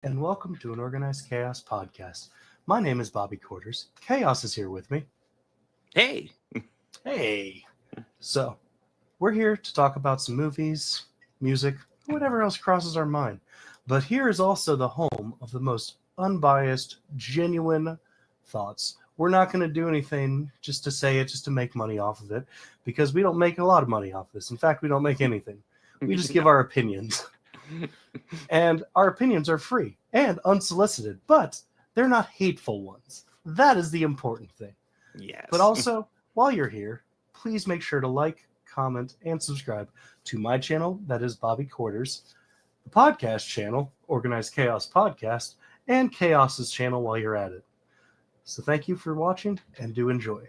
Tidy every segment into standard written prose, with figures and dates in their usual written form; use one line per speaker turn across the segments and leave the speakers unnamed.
and welcome to an Organized Chaos podcast. My name is Bobby Quarters. Chaos is here with me.
Hey.
Hey. So, we're here to talk about some movies, music, whatever else crosses our mind. But here is also the home of the most unbiased, genuine thoughts. We're not going to do anything just to say it, just to make money off of it, because we don't make a lot of money off this. In fact, we don't make anything. We just give our opinions. And our opinions are free and unsolicited, but they're not hateful ones. That is the important thing.
Yes.
But also, while you're here, please make sure to like, comment, and subscribe to my channel, that is Bobby Quarters, the podcast channel, Organized Chaos Podcast, and Chaos's channel while you're at it. So thank you for watching, and do enjoy.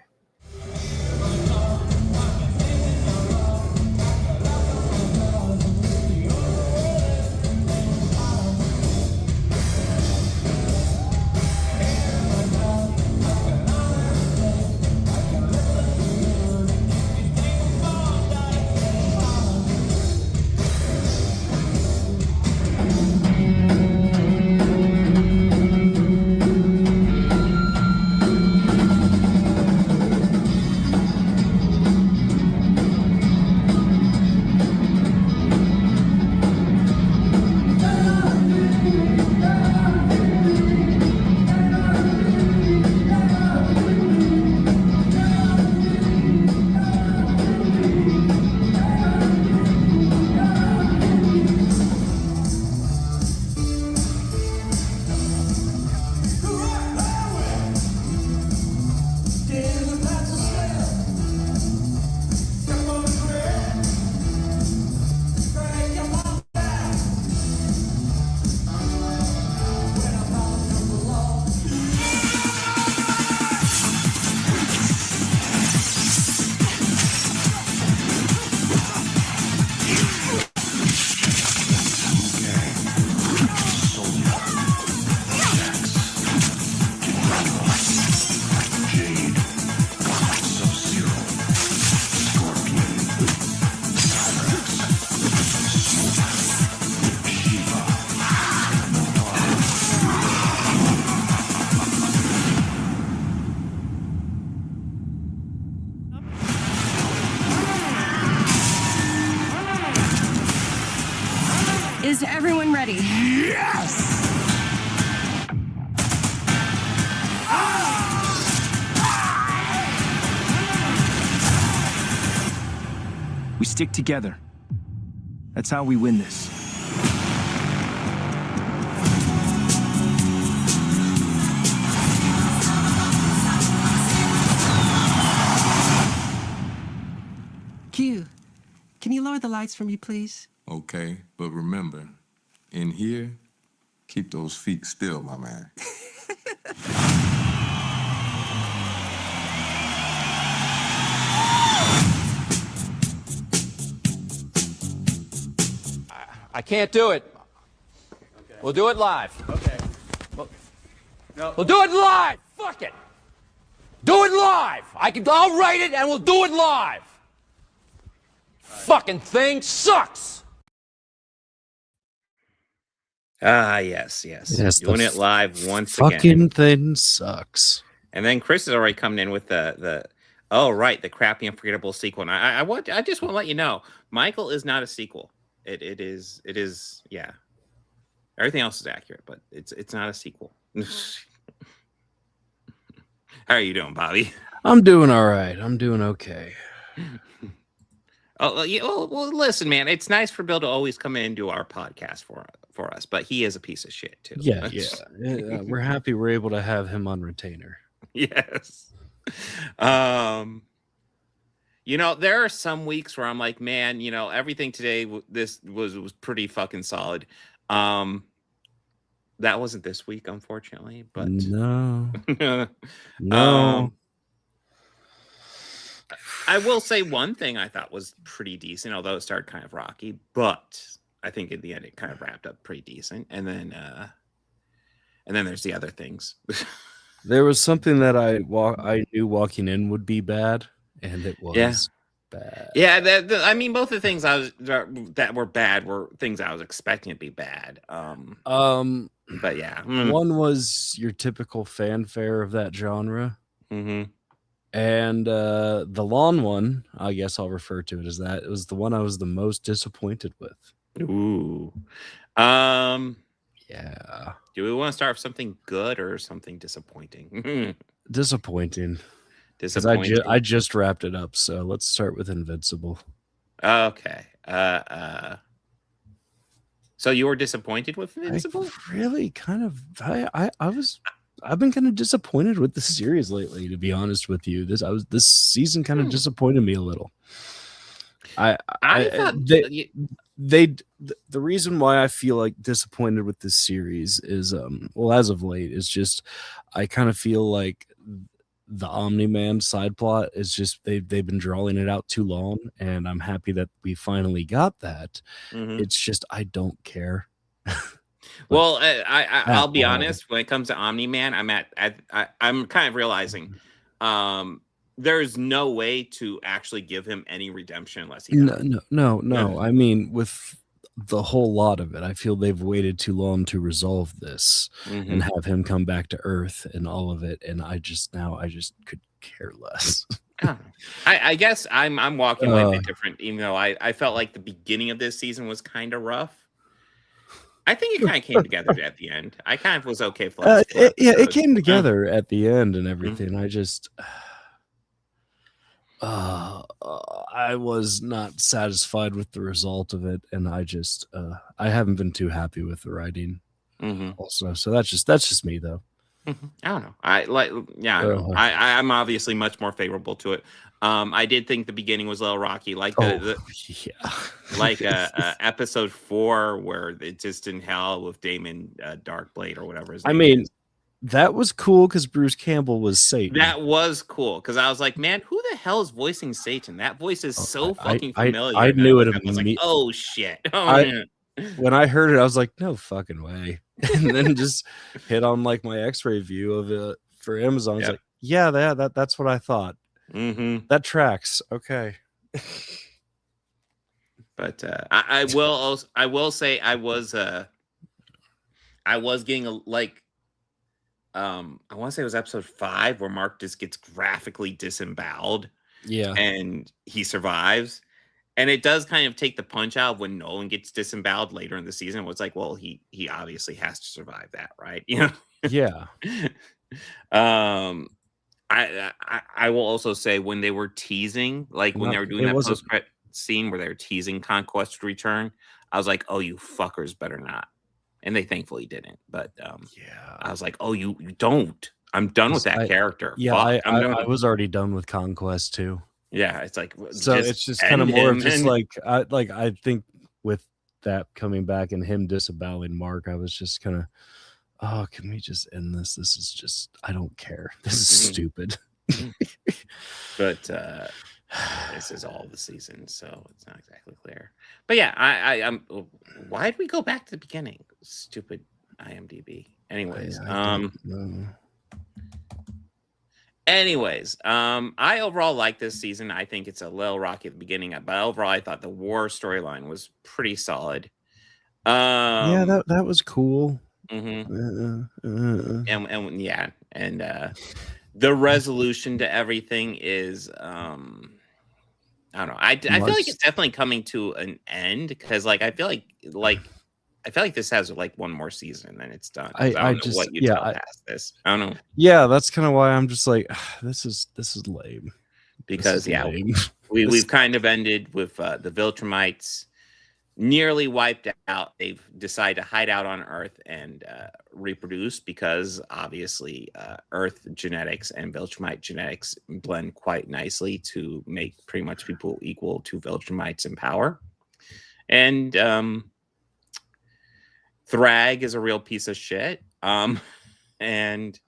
Is everyone ready?
Yes!
We stick together. That's how we win this.
Q, can you lower the lights for me, please?
Okay, but remember, in here, keep those feet still, my man.
I can't do it.
Okay.
We'll do it live.
Okay.
We'll do it live. Fuck it. Do it live. I'll write it and we'll do it live. Fucking thing sucks.
Yes.
Yes,
Doing
the
it live once
Fucking
again.
thing sucks.
And then Chris is already coming in with the crappy unforgettable sequel. And I just want to let you know, Michael is not a sequel. It is yeah. Everything else is accurate, but it's not a sequel. How are you doing, Bobby?
I'm doing all right. I'm doing okay.
Oh, yeah, well, listen, man. It's nice for Bill to always come in and do our podcast for us, but he is a piece of shit too.
Yeah. We're happy we're able to have him on retainer.
Yes. There are some weeks where I'm like, man, everything today this was pretty fucking solid. That wasn't this week, unfortunately, but
No.
I will say one thing I thought was pretty decent, although it started kind of rocky, but I think in the end it kind of wrapped up pretty decent. And then there's the other things.
There was something that I knew walking in would be bad, and it was.
Yeah.
bad.
Yeah, I mean, both the things that were bad were things I was expecting to be bad. But yeah,
One was your typical fanfare of that genre,
mm-hmm.
and the lawn one, I guess I'll refer to it as that. It was the one I was the most disappointed with.
Ooh.
Yeah,
Do we want to start with something good or something disappointing?
disappointing. Because
Disappointing.
I just wrapped it up, so let's start with Invincible.
Okay. So you were disappointed with Invincible?
I really kind of I've been kind of disappointed with the series lately, to be honest with you. This season kind of disappointed me a little. I
thought
the reason why I feel like disappointed with this series is well, as of late, is just I kind of feel like the Omni-Man side plot is just they've been drawing it out too long, and I'm happy that we finally got that.
Mhm.
It's just I don't care.
Well, I'll be honest. When it comes to Omni-Man, I'm kind of realizing there's no way to actually give him any redemption unless he dies.
No. I mean, with the whole lot of it, I feel they've waited too long to resolve this and have him come back to Earth and all of it, and I just could care less.
I guess I'm walking away a bit different, even though I felt like the beginning of this season was kind of rough. I think it kind of came together at the end. I kind of was okay for
it came together at the end and everything. I just I was not satisfied with the result of it, and I haven't been too happy with the writing also. So that's just me though.
I don't know. I'm obviously much more favorable to it. I did think the beginning was a little rocky, like episode 4 where it's just in hell with Damon Darkblade or whatever his name is.
That was cool because Bruce Campbell was Satan.
That was cool because I was like, man, who the hell is voicing Satan? That voice is so fucking familiar.
I knew it.
I was like, oh shit.
When I heard it, I was like, no fucking way. And then just hit on like my X-ray view of it for Amazon. I was like, yeah, that's what I thought. That tracks. Okay.
But I will say I was getting I want to say it was episode 5 where Mark just gets graphically disemboweled.
Yeah.
And he survives. And it does kind of take the punch out when Nolan gets disemboweled later in the season. It's like, well, he obviously has to survive that, right? You know?
Yeah.
I will also say when they were teasing, like when they were doing that post-credit scene where they were teasing Conquest Return, I was like, oh, you fuckers better not. And they thankfully didn't. But I was like, oh, you don't. I'm done with that character.
Yeah, I was already done with Conquest too.
Yeah, it's like
so it's just kind of more of just I think with that coming back and him disaboweling Mark, I was just kind of, oh, can we just end this? This is just, I don't care. This is stupid.
But this is all the season, so it's not exactly clear. But yeah, I'm. Why did we go back to the beginning? Stupid IMDb. Anyways, I overall like this season. I think it's a little rocky at the beginning, but overall, I thought the war storyline was pretty solid.
Yeah, that was cool.
And the resolution to everything is I don't know. I feel like it's definitely coming to an end because I feel like this has like one more season and then it's done. I don't know what you tell past this. I don't know.
Yeah, that's kind of why I'm just like, this is lame.
Because we've kind of ended with the Viltrumites nearly wiped out. They've decided to hide out on Earth and reproduce because obviously Earth genetics and Viltrumite genetics blend quite nicely to make pretty much people equal to Viltrumites in power. And Thrag is a real piece of shit. And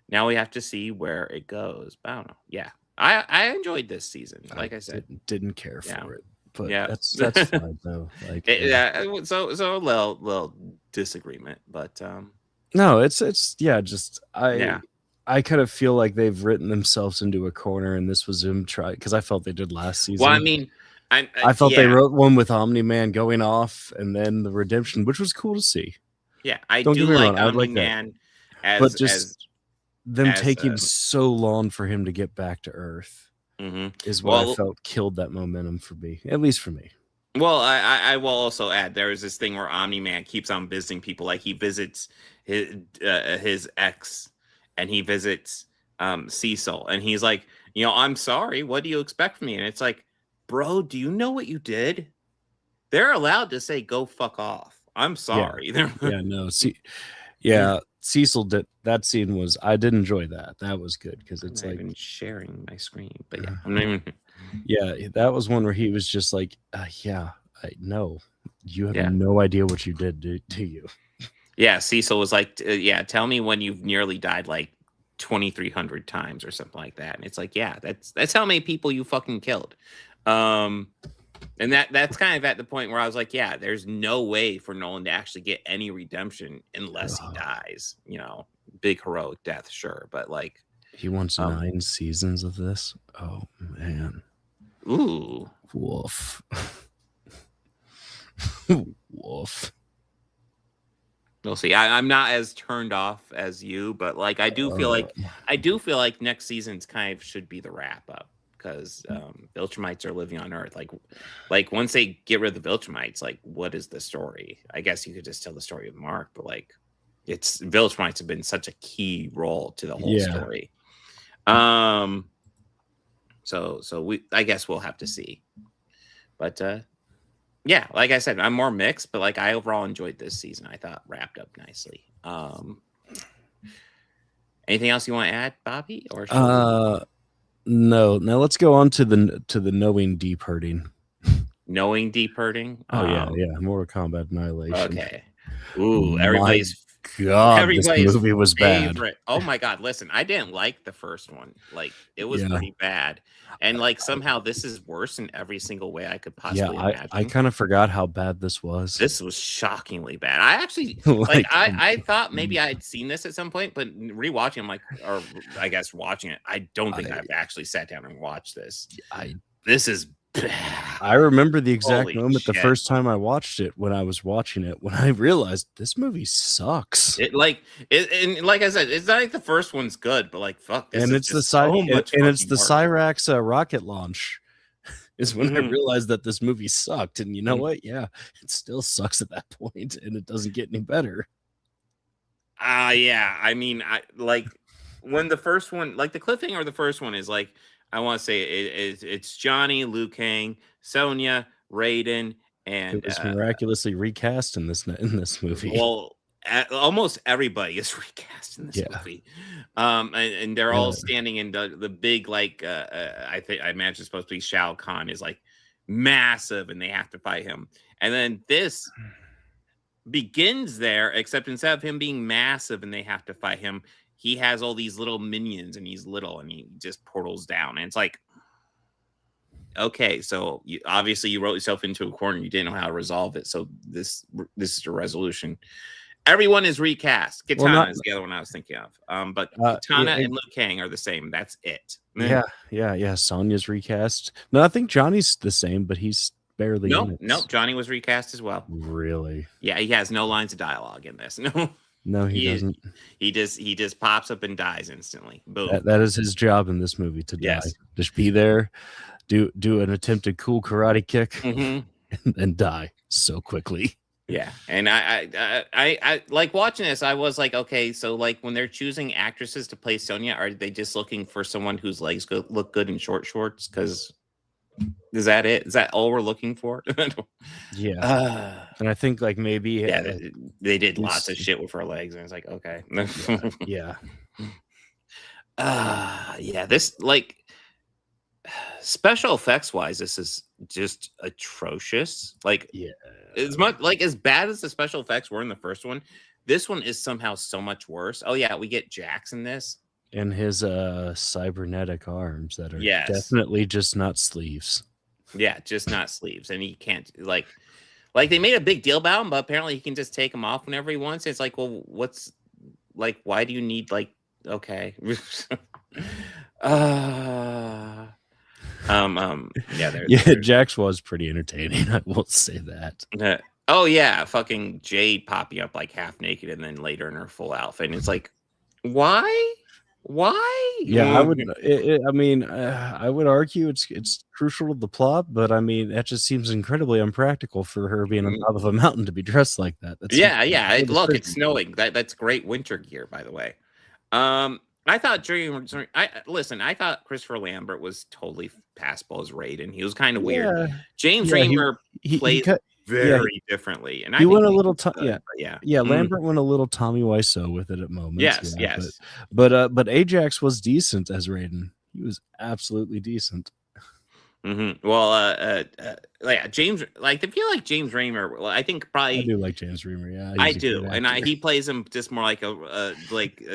now we have to see where it goes. But I don't know. Yeah. I enjoyed this season. Like I said,
didn't care for it. But
yeah,
that's fine though. Like
so a little disagreement, but
no, it's just I kind of feel like they've written themselves into a corner, and this was him try because I felt they did last season.
Well, I mean,
I felt they wrote one with Omni-Man going off, and then the redemption, which was cool to see.
Yeah, I
Don't
do
get me
like
wrong, I would like
Omni-Man
But just them
as,
taking so long for him to get back to Earth is what I felt killed that momentum for me, at least for me.
Well, I will also add there is this thing where Omni-Man keeps on visiting people. Like he visits his ex, and he visits Cecil, and he's like, I'm sorry. What do you expect from me? And it's like, bro, do you know what you did? They're allowed to say go fuck off. I'm sorry.
Cecil did that scene was I did enjoy that. That was good because it's
I'm
like
even sharing my screen, but yeah, I'm not even.
Yeah, that was one where he was just like, no, you have no idea what you did, do you?
Yeah, Cecil was like, tell me when you've nearly died like 2,300 times or something like that. And it's like, yeah, that's how many people you fucking killed. And that's kind of at the point where I was like, yeah, there's no way for Nolan to actually get any redemption unless he dies. Big heroic death, sure, but like
he wants 9 seasons of this. Oh man.
Ooh.
Woof. Woof.
We'll see. I'm not as turned off as you, but like I do feel like next season's kind of should be the wrap up because Viltrumites are living on Earth. Like once they get rid of the Viltrumites, like what is the story? I guess you could just tell the story of Mark, but like it's Viltrumites have been such a key role to the whole story. So I guess we'll have to see. But yeah, like I said, I'm more mixed, but like I overall enjoyed this season. I thought wrapped up nicely. Anything else you want to add, Bobby? Or
no. Now let's go on to the knowing deep hurting.
Knowing deep hurting?
Oh yeah. Mortal Kombat Annihilation.
Okay. Ooh, everybody's
this movie was
favorite.
bad.
Oh my god, listen, I didn't like the first one. Like it was pretty bad. And like somehow this is worse in every single way I could possibly imagine.
I kind of forgot how bad this was.
This was shockingly bad. I actually I thought maybe I had seen this at some point, but rewatching, I'm like, or I guess watching it, I don't think I've actually sat down and watched this. This is bad.
I remember the exact
Holy
moment
shit.
the first time I watched it when I realized this movie sucks.
And like I said, it's not like the first one's good, but like fuck this.
And
is
it's
just
the
so much
and it's the
fucking worse.
Cyrax rocket launch is when I realized that this movie sucked. And you know what? Yeah, it still sucks at that point, and it doesn't get any better.
Yeah. I mean, like when the first one, like the cliffhanger of the first one is like, I want to say it's Johnny, Liu Kang, Sonya, Raiden, and
it was miraculously recast in this movie.
Well, almost everybody is recast in this movie, and they're all standing in the big like I imagine it's supposed to be Shao Kahn is like massive, and they have to fight him, and then this begins there, except instead of him being massive and they have to fight him, he has all these little minions and he's little and he just portals down. And it's like, okay, so obviously you wrote yourself into a corner. You didn't know how to resolve it. So this is the resolution. Everyone is recast. Katana is the other one I was thinking of. But Katana and Liu Kang are the same. That's it.
Yeah. Sonya's recast. No, I think Johnny's the same, but he's barely in it.
No, Johnny was recast as well.
Really?
Yeah, he has no lines of dialogue in this.
No, he doesn't.
He just pops up and dies instantly. Boom.
That is his job in this movie, to die. Just be there, do an attempted cool karate kick, and then die so quickly.
Yeah, and I like watching this. I was like, okay, so like when they're choosing actresses to play Sonya, are they just looking for someone whose legs look good in short shorts? Because is that it? Is that all we're looking for?
Yeah. And I think like maybe
they did lots of shit with her legs, and it's like, okay.
Yeah.
This like special effects wise, this is just atrocious. Like, as much like as bad as the special effects were in the first one, this one is somehow so much worse. Oh yeah, we get Jax in this.
And his cybernetic arms that are definitely just not sleeves.
Yeah, just not sleeves. And he can't like they made a big deal about him, but apparently he can just take them off whenever he wants. It's like, well, what's like, why do you need like okay. Yeah,
Yeah, Jax was pretty entertaining. I will say that.
oh yeah, fucking Jade popping up like half naked and then later in her full outfit, and it's like, why?
Yeah, I would. I mean, I would argue it's crucial to the plot, but I mean, that just seems incredibly unpractical for her being on top of a mountain to be dressed like that. That's
Yeah. Look, it's snowing. That's great winter gear, by the way. I thought I thought Christopher Lambert was totally passable as Raiden. He was kind of weird. James Remar played very differently, and
he went a little.
Yeah.
Lambert went a little Tommy Wiseau with it at moments.
Yes.
But Ajax was decent as Raiden. He was absolutely decent.
Well, yeah, James. Like, if you like James Remar, well, I think probably
I do like James Remar. Yeah,
I do, and he plays him just more like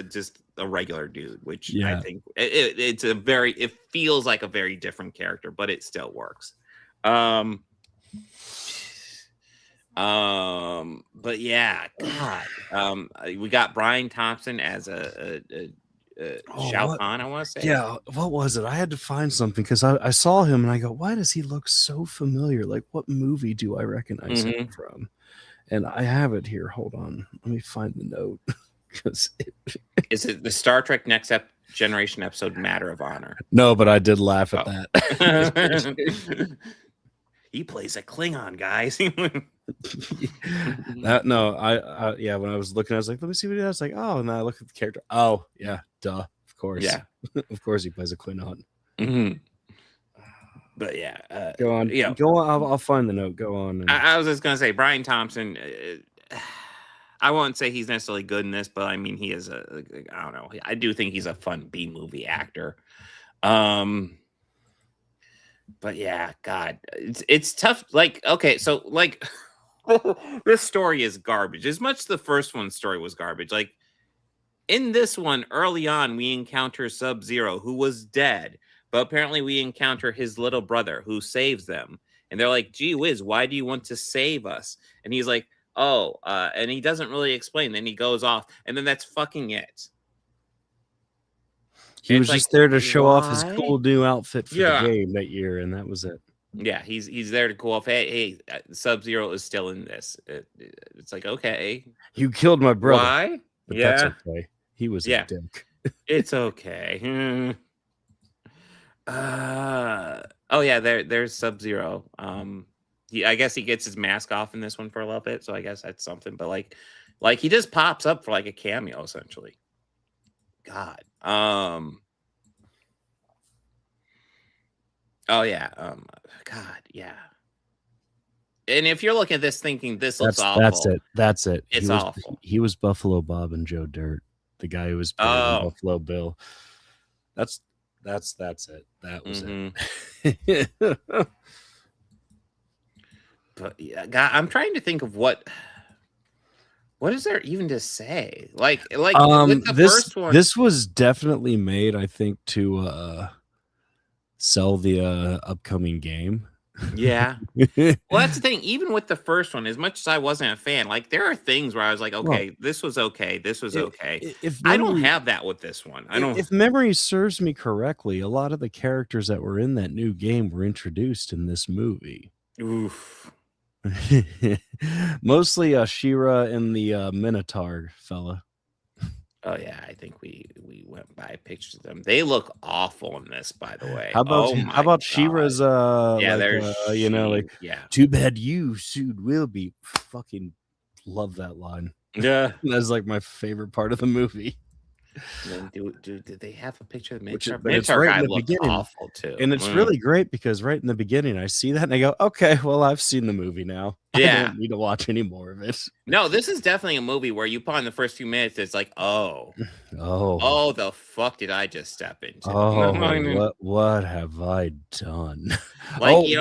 just a regular dude, which I think it feels like a very different character, but it still works. But yeah, God, we got Brian Thompson as a Shao Kahn, I want to say.
Yeah, what was it? I had to find something because I saw him and I go, why does he look so familiar? Like, what movie do I recognize him from? And I have it here. Hold on, let me find the note.
Is it the Star Trek Next Generation episode Matter of Honor?
No, but I did laugh at that.
He plays a Klingon, guys.
Yeah, when I was looking, I was like, let me see what he does. Like, oh, and then I look at the character. Oh, yeah, duh, of course.
Yeah.
Of course he plays a Klingon.
But yeah,
go on.
Yeah,
go on. I'll find the note. Go on.
I was just gonna say Brian Thompson. I won't say he's necessarily good in this, but I mean, he is I don't know. I do think he's a fun B-movie actor. But yeah, God, it's tough. Like, okay, so like this story is garbage. As much as the first one's story was garbage. Like, in this one, early on, we encounter Sub-Zero, who was dead, but apparently we encounter his little brother who saves them. And they're like, gee whiz, why do you want to save us? And he's like, and he doesn't really explain. Then he goes off, and then that's fucking it.
He was just there to show off his cool new outfit for the game that year, and that was it.
Yeah, he's there to cool off. Hey, Sub-Zero is still in this. It's like, okay,
you killed my brother.
Why?
But that's okay. He was a dick.
It's okay. Oh yeah, there's Sub-Zero. I guess he gets his mask off in this one for a little bit, so I guess that's something. But like he just pops up for like a cameo essentially. God. Oh yeah. God. Yeah. And if you're looking at this thinking this looks awful,
That's it.
It's awful.
He was Buffalo Bob and Joe Dirt, the guy who was Buffalo Bill. That's it. That was it.
But yeah, God, I'm trying to think of what is there even to say? Like with the first one,
this was definitely made, I think, to sell the upcoming game.
Yeah. Well, that's the thing. Even with the first one, as much as I wasn't a fan, like there are things where I was like, okay, this was okay. This was okay. I don't have that with this one. I don't.
If memory serves me correctly, a lot of the characters that were in that new game were introduced in this movie.
Oof.
Mostly She-Ra and the Minotaur fella.
Oh yeah, I think we went by pictures of them. They look awful in this, by the way.
How about She-Ra's too bad you sued Wilby. Fucking love that line.
Yeah.
That's like my favorite part of the movie.
And then did they have a picture of Minotaur?
It's right
guy
in the
looked
beginning.
awful too.
And it's really great because right in the beginning I see that and I go, okay, well, I've seen the movie now.
Yeah.
I don't need to watch any more of it.
No, this is definitely a movie where you put on the first few minutes, it's like, oh, the fuck did I just step into?
What have I done?
Like, you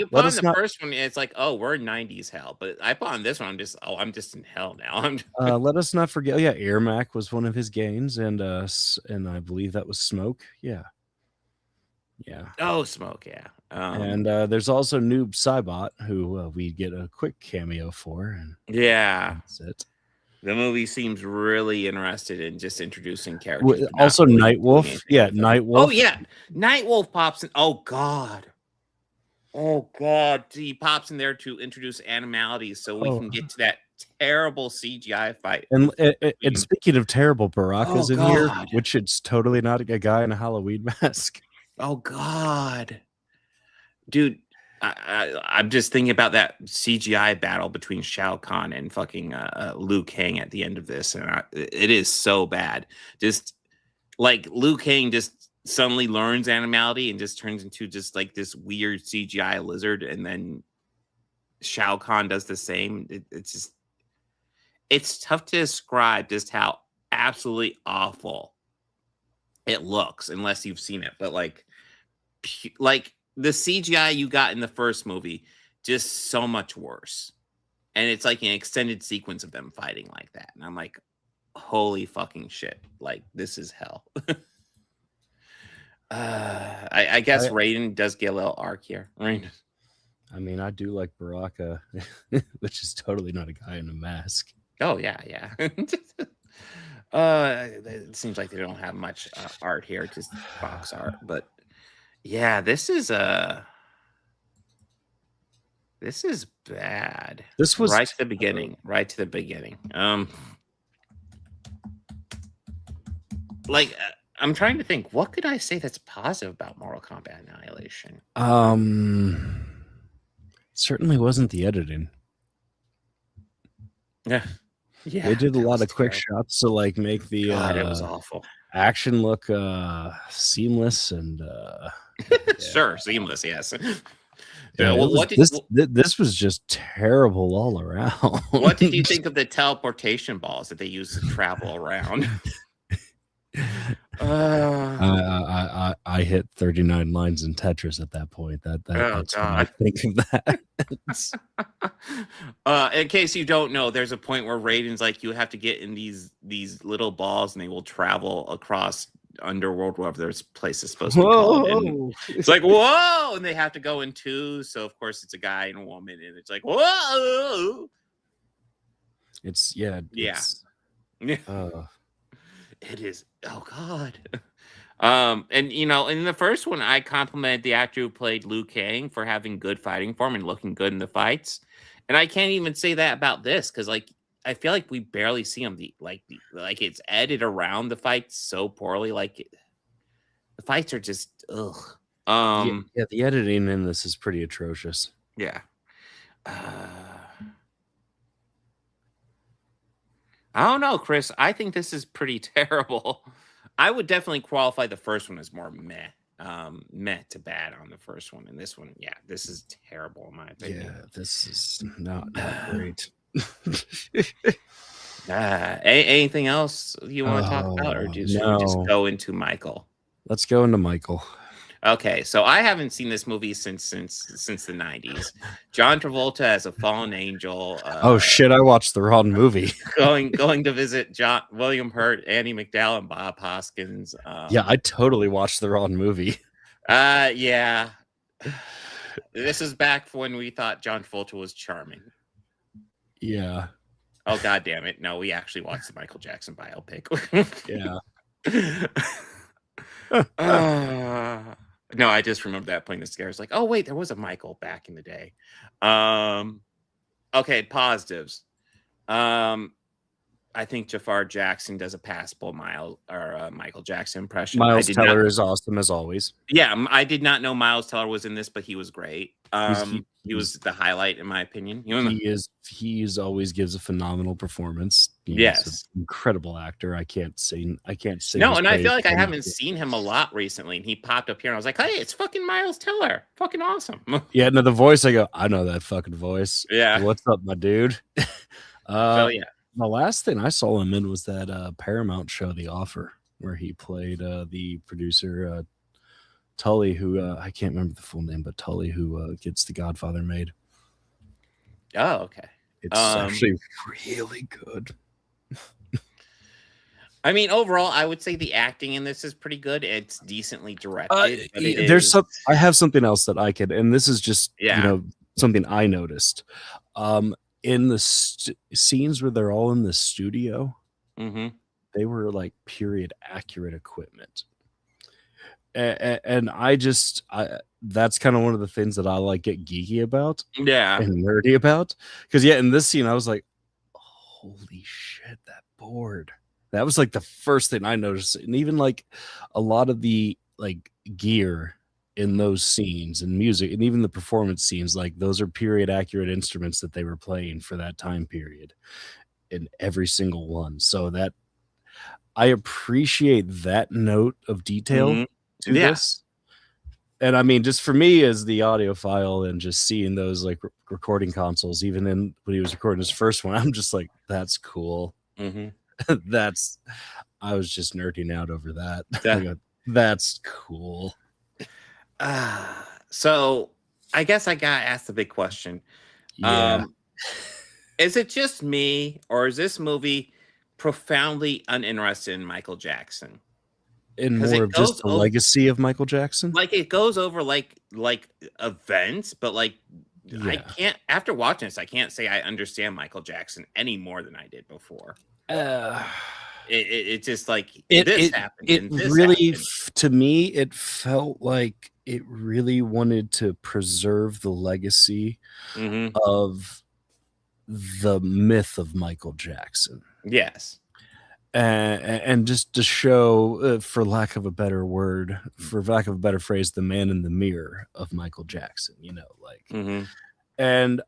put on the first one, it's like, oh, we're 90s hell. But I put on this one, I'm just in hell now.
Let us not forget. Yeah, Ermac was one of his gains, and I believe that was Smoke. Yeah.
Oh, Smoke. Yeah.
And there's also Noob Saibot, who we get a quick cameo for. And
yeah,
that's it.
The movie seems really interested in just introducing characters. but not
Also,
really doing
Nightwolf.
anything
Yeah,
with them.
Nightwolf.
Oh yeah, Nightwolf pops in. Oh god. He pops in there to introduce animalities so we can get to that terrible CGI fight.
And speaking of terrible, Baraka's in here,
God.
which it's totally not a guy in a Halloween mask.
Oh god, dude. I'm just thinking about that CGI battle between Shao Kahn and fucking Liu Kang at the end of this, and it is so bad. Just like Liu Kang just suddenly learns animality and just turns into just like this weird CGI lizard, and then Shao Kahn does the same. It's tough to describe just how absolutely awful it looks unless you've seen it, but like the CGI you got in the first movie, just so much worse. And it's like an extended sequence of them fighting like that. And I'm like, holy fucking shit. Like, this is hell. I guess Raiden does get a little arc here. Right?
I mean, I do like Baraka, which is totally not a guy in a mask.
Oh, yeah. It seems like they don't have much art here, just box art. But yeah, this is bad.
This was
right to the beginning. I'm trying to think, what could I say that's positive about Mortal Kombat Annihilation?
Certainly wasn't the editing.
Yeah,
they did a lot of quick shots to like make the
it was awful
action look seamless and
sure, seamless. Yes.
Yeah, well, this was just terrible all around.
What did you think of the teleportation balls that they used to travel around?
I hit 39 lines in Tetris at that point. That's what I think of that.
In case you don't know, there's a point where Raiden's like, you have to get in these little balls, and they will travel across underworld, wherever there's places supposed to be called. It's like, whoa, and they have to go in twos. So of course it's a guy and a woman, and it's like, whoa.
It's
it is. Oh god. And in the first one, I complimented the actor who played Liu Kang for having good fighting form and looking good in the fights. And I can't even say that about this, because I feel like we barely see him. It's edited around the fights so poorly. The fights are just ugh.
Yeah, the editing in this is pretty atrocious.
Yeah. I don't know, Chris. I think this is pretty terrible. I would definitely qualify the first one as more meh to bad on the first one. And this one, yeah, this is terrible in my opinion.
Yeah, this is not great.
Anything else you want to talk about, or should we just go into Michael?
Let's go into Michael.
Okay, so I haven't seen this movie since the 90s. John Travolta as a fallen angel.
Oh shit! I watched the wrong movie.
going to visit William Hurt, Annie McDowell, and Bob Hoskins.
Yeah, I totally watched the wrong movie.
Yeah. This is back when we thought John Travolta was charming.
Yeah.
Oh god damn it! No, we actually watched the Michael Jackson biopic.
Yeah.
No, I just remember that playing the scares. Like, oh wait, there was a Michael back in the day. Okay, positives. I think Jafar Jackson does a passable Michael Jackson impression.
Miles Teller is awesome as always.
Yeah, I did not know Miles Teller was in this, but he was great. He was the highlight in my opinion.
He always gives a phenomenal performance.
Yes,
he's an incredible actor. I can't say.
No, and I feel like I haven't seen him a lot recently, and he popped up here, and I was like, hey, it's fucking Miles Teller, fucking awesome.
Yeah, no, the voice. I go, I know that fucking voice.
Yeah,
what's up, my dude?
So yeah.
The last thing I saw him in was that Paramount show, The Offer, where he played the producer Tully, who I can't remember the full name, but Tully, who gets The Godfather made.
Oh, okay.
It's actually really good.
I mean, overall, I would say the acting in this is pretty good. It's decently directed.
I have something else that I could, and this is just something I noticed. in the scenes where they're all in the studio,
Mm-hmm.
they were like period accurate equipment. And I that's kind of one of the things that I like get geeky about
Yeah.
and nerdy about. Because yeah, in this scene, I was like, holy shit, that board. That was like the first thing I noticed. And even like a lot of the like gear in those scenes and music and even the performance scenes, like those are period accurate instruments that they were playing for that time period in every single one. So that I appreciate that note of detail
Mhm.
to
Yeah.
this. And I mean, just for me as the audiophile and just seeing those like recording consoles, even in when he was recording his first one, I'm just like, that's cool.
Mm-hmm.
I was just nerding out over that.
Yeah.
I go, that's cool.
So I guess I gotta ask the big question.
Yeah.
Is it just me, or is this movie profoundly uninterested in Michael Jackson?
And
'Cause
more
it
of just
goes
the
over-
legacy of Michael Jackson.
Like it goes over like events, but like I
Yeah.
can't, after watching this, I can't say I understand Michael Jackson any more than I did before. It's just like this happened.
It
and this
really,
happened.
to me, it felt like it really wanted to preserve the legacy
Mhm.
of the myth of Michael Jackson.
Yes.
And just to show, for lack of a better word, for lack of a better phrase, the man in the mirror of Michael Jackson, you know, like,
Mhm.
and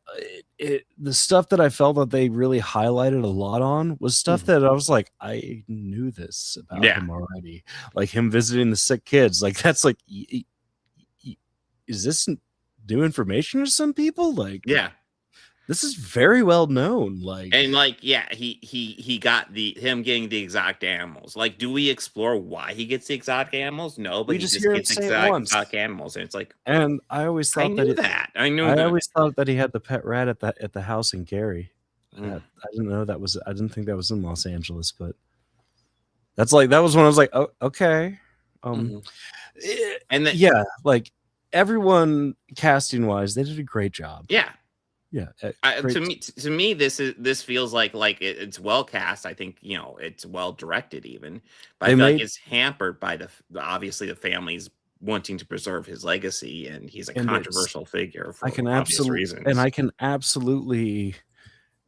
the stuff that I felt that they really highlighted a lot on was stuff
Mhm.
that I was like, I knew this about
Yeah.
him already, like him visiting the sick kids. Like, that's like, is this new information to some people? Like,
Yeah.
this is very well known. Like,
And like, yeah, he got him getting the exotic animals. Like, do we explore why he gets the exotic animals? No, but
we
he
just
just
hear him
gets
say it once.
exotic animals, and it's like,
And I always
I
thought
knew
that
that. I knew
I
that.
always thought that he had the pet rat at the house in Gary.
Mm.
I didn't know that was. I didn't think that was in Los Angeles, but that was when I was like, oh, okay.
Mhm. And then,
Yeah, like everyone casting wise, they did a great job.
yeah,
Yeah, great.
to me, this feels like it's well cast. I think it's well directed, even, but I feel like it's hampered by obviously the family's wanting to preserve his legacy, and he's a
And
controversial figure for
I can
obvious
absolutely,
reasons.
and I can absolutely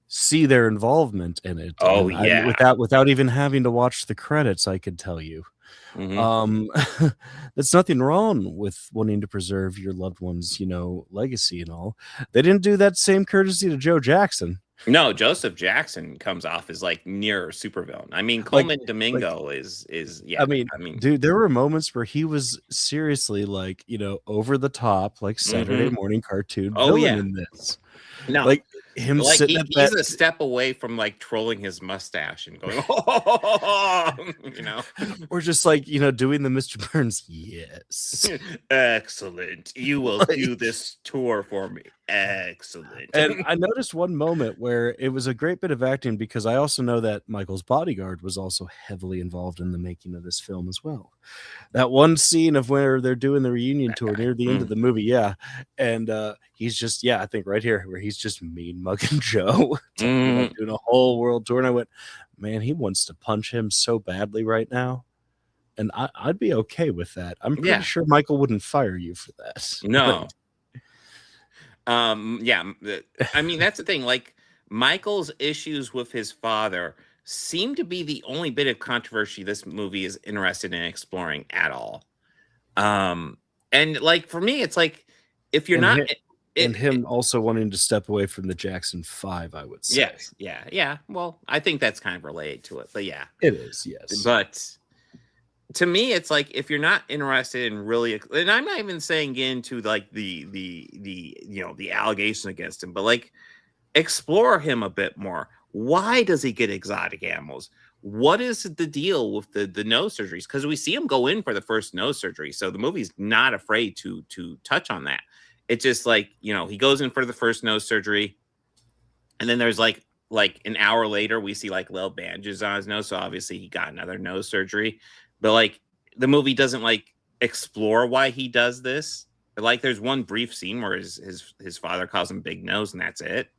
see their involvement in it.
Oh,
And
yeah.
without even having to watch the credits, I could tell you.
Mhm.
There's nothing wrong with wanting to preserve your loved one's, legacy and all. They didn't do that same courtesy to Joe Jackson.
No, Joseph Jackson comes off as like near supervillain. I mean, Coleman Domingo is yeah.
I mean, dude, there were moments where he was seriously like, over the top, like Saturday morning cartoon villain in this.
No,
like him sitting at that,
he's a step away from like trolling his mustache and going,
or just like doing the Mr. Burns. Yes,
excellent. You will do this tour for me. Excellent.
And I noticed one moment where it was a great bit of acting, because I also know that Michael's bodyguard was also heavily involved in the making of this film as well. That one scene of where they're doing the reunion tour near the end of the movie, yeah, and he's just, I think right here where he's just mean mugging Joe, talking about doing a whole world tour, and I went, man, he wants to punch him so badly right now, and I'd be okay with that. I'm pretty sure Michael wouldn't fire you for that.
No. Yeah, I mean, that's the thing. Like, Michael's issues with his father seem to be the only bit of controversy this movie is interested in exploring at all. And like, for me, it's like, if you're
him also wanting to step away from the Jackson 5, I would say.
Yes, yeah. Well, I think that's kind of related to it, but yeah,
it is. Yes,
but to me, it's like, if you're not interested in really, and I'm not even saying get into like the allegation against him, but like, explore him a bit more. Why does he get exotic animals? What is the deal with the nose surgeries? Because we see him go in for the first nose surgery, so the movie's not afraid to touch on that. It's just like, he goes in for the first nose surgery, and then there's like an hour later, we see like little bandages on his nose, so obviously he got another nose surgery. But like, the movie doesn't like explore why he does this. But like, there's one brief scene where his father calls him Big Nose, and that's it.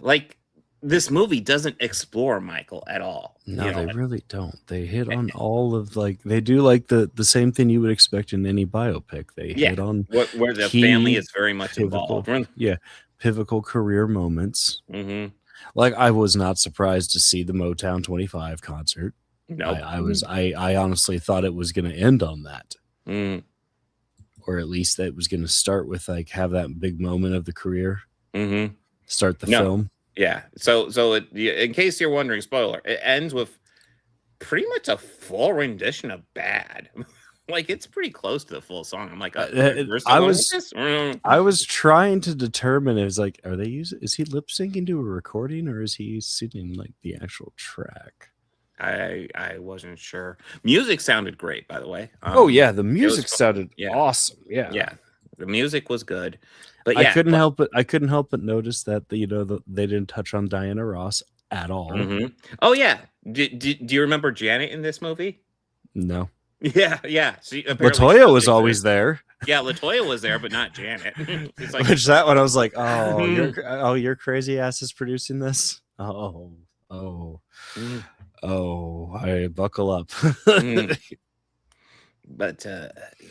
like this movie doesn't explore Michael at all.
No,
you know?
they really don't. They hit on all of like they do like the same thing you would expect in any biopic. They hit on
where the
key
family is very much
pivotal,
involved.
yeah, pivotal career moments.
Mm-hmm.
Like I was not surprised to see the Motown 25 concert.
No,
I honestly thought it was going to end on that,
mm.
or at least that it was going to start with like have that big moment of the career,
Mm-hmm.
start the film.
Yeah. So in case you're wondering, spoiler, it ends with pretty much a full rendition of Bad. Like it's pretty close to the full song. I'm like,
I was trying to determine is like, are they is he lip syncing to a recording or is he singing like the actual track?
I wasn't sure. Music sounded great, by the way.
Oh yeah, the music sounded
yeah.
awesome. Yeah,
the music was good. But
I couldn't help but notice that they didn't touch on Diana Ross at all.
Mm-hmm. Oh yeah, do you remember Janet in this movie?
No.
Yeah.
Latoya was always there.
Yeah, Latoya was there, but not Janet. It's like,
which that one I was like, your crazy ass is producing this. I buckle up.
But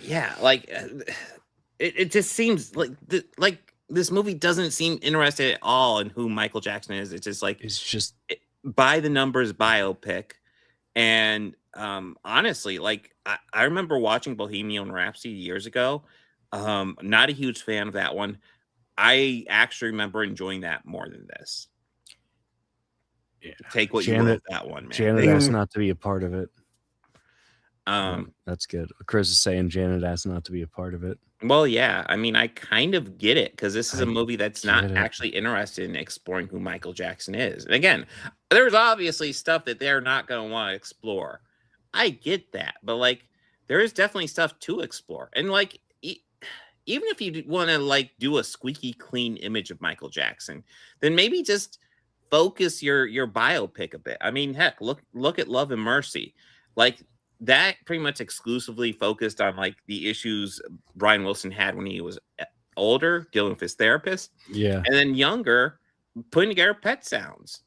yeah, like it just seems like this movie doesn't seem interested at all in who Michael Jackson is. It's just like by the numbers biopic. And honestly, like I remember watching Bohemian Rhapsody years ago. Not a huge fan of that one. I actually remember enjoying that more than this. Yeah. Take what you will with that one, man.
Janet asked not to be a part of it. That's good. Chris is saying Janet asked not to be a part of it.
Well, yeah. I mean, I kind of get it because this is a movie that's not actually interested in exploring who Michael Jackson is. And again, there's obviously stuff that they're not going to want to explore. I get that, but like, there is definitely stuff to explore. And like, even if you want to like do a squeaky clean image of Michael Jackson, then maybe just focus your biopic a bit. I mean, heck, look at Love and Mercy. Like that pretty much exclusively focused on like the issues Brian Wilson had when he was older, dealing with his therapist.
Yeah.
And then younger, putting together Pet Sounds.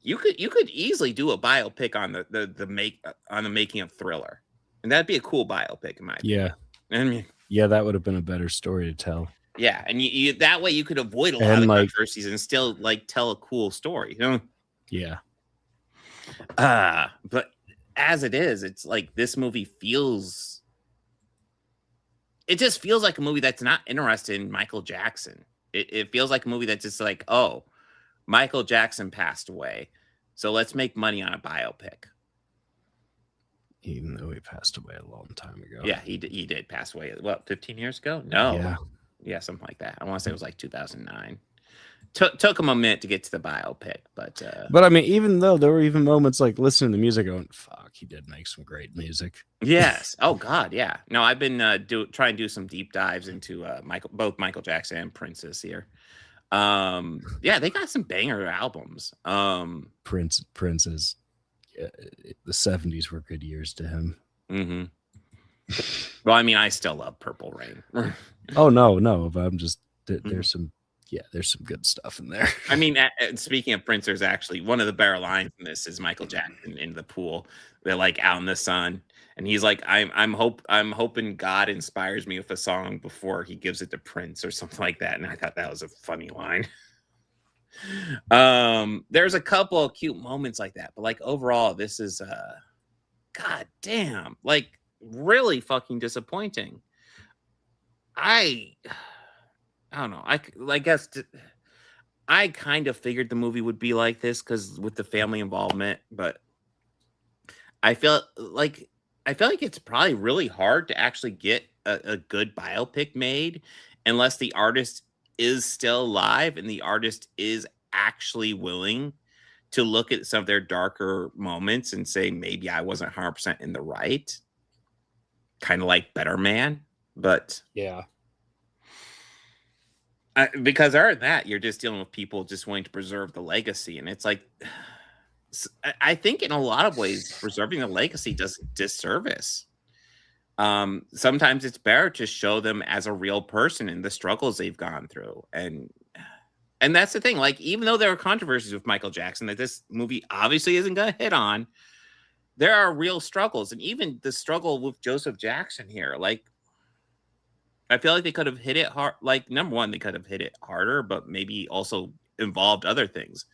You could easily do a biopic on the making of Thriller. And that'd be a cool biopic in my opinion.
Yeah.
I mean,
yeah, that would have been a better story to tell.
Yeah, and you that way you could avoid a lot of controversies and still like tell a cool story, you know?
Yeah.
But as it is, it's like this movie just feels like a movie that's not interested in Michael Jackson. It feels like a movie that's just like, oh, Michael Jackson passed away, so let's make money on a biopic.
Even though he passed away a long time ago.
Yeah, he did pass away. What, 15 years ago? No. Yeah, something like that. I want to say it was like 2009. Took him a minute to get to the biopic, but
I mean, even though there were even moments like listening to music going, fuck, he did make some great music.
Yes. Oh God, yeah. No, I've been trying to do some deep dives into both Michael Jackson and Prince's here. Yeah, they got some banger albums.
Prince's the 70s were good years to him.
Mm-hmm. Well, I mean, I still love Purple Rain.
Oh no, but I'm just there's some good stuff in there.
I mean, speaking of Prince, there's actually one of the better lines in this is Michael Jackson in the pool. They're like out in the sun, and he's like, I'm hoping God inspires me with a song before he gives it to Prince or something like that. And I thought that was a funny line. There's a couple of cute moments like that, but like overall, this is god damn, like really fucking disappointing. I don't know. I guess I kind of figured the movie would be like this because with the family involvement, but I feel like it's probably really hard to actually get a good biopic made unless the artist is still alive and the artist is actually willing to look at some of their darker moments and say, maybe I wasn't 100% in the right. Kind of like Better Man. But
yeah,
because other than that, you're just dealing with people just wanting to preserve the legacy. And it's like, I think in a lot of ways, preserving the legacy does disservice. Sometimes it's better to show them as a real person and the struggles they've gone through. And And that's the thing. Like, even though there are controversies with Michael Jackson that this movie obviously isn't going to hit on, there are real struggles. And even the struggle with Joseph Jackson here, like, I feel like they could have hit it hard. Like, number one, they could have hit it harder, but maybe also involved other things.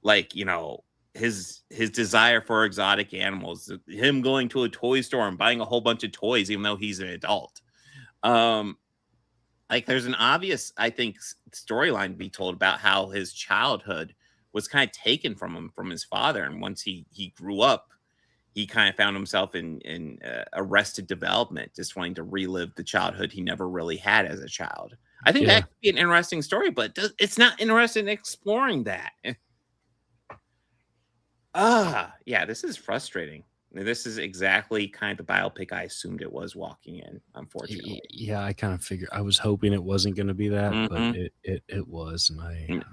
Like, you know, his desire for exotic animals, him going to a toy store and buying a whole bunch of toys, even though he's an adult. Like, there's an obvious, I think, storyline to be told about how his childhood was kind of taken from him from his father, and once he grew up, he kind of found himself in arrested development, just wanting to relive the childhood he never really had as a child. I think that could be an interesting story, but it's not interested in exploring that. Yeah, this is frustrating. This is exactly kind of the biopic I assumed it was walking in, unfortunately.
Yeah, I kind of figured. I was hoping it wasn't going to be that,
Mhm.
but it was, and